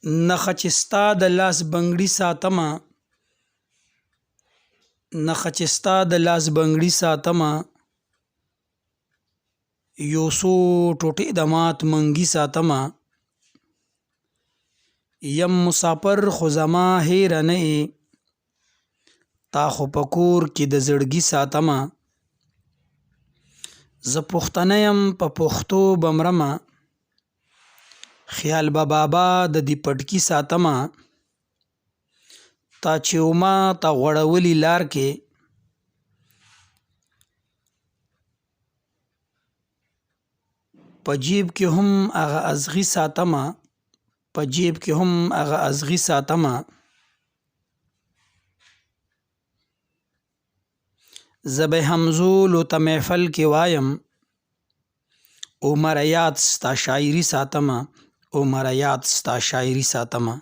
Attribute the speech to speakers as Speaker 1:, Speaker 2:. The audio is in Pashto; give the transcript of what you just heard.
Speaker 1: نخه چې ستا د لاس بنګړي ساتمه، نخه چې ستا د لاس بنګړي ساتمه، یو څو ټوټې د مات منګي ساتمه. یم مسافر خو زما هیره نه یې، تا خو په کور کې د زړګي ساتمه. زه پښتنه یم په پښتو به مرمه، خیال به بابا د دې پټکي ساتمه. تا چې ما ته غوړولي لار کې، په جیب کې هم هغه ازغي ساتمه، په جیب کې هم هغه ازغي ساتمه. زه به همزولو ته محفل کې وایم، عمره یاد ستا شاعري ساتمه، عمره یاد ستا شاعري ساتمه.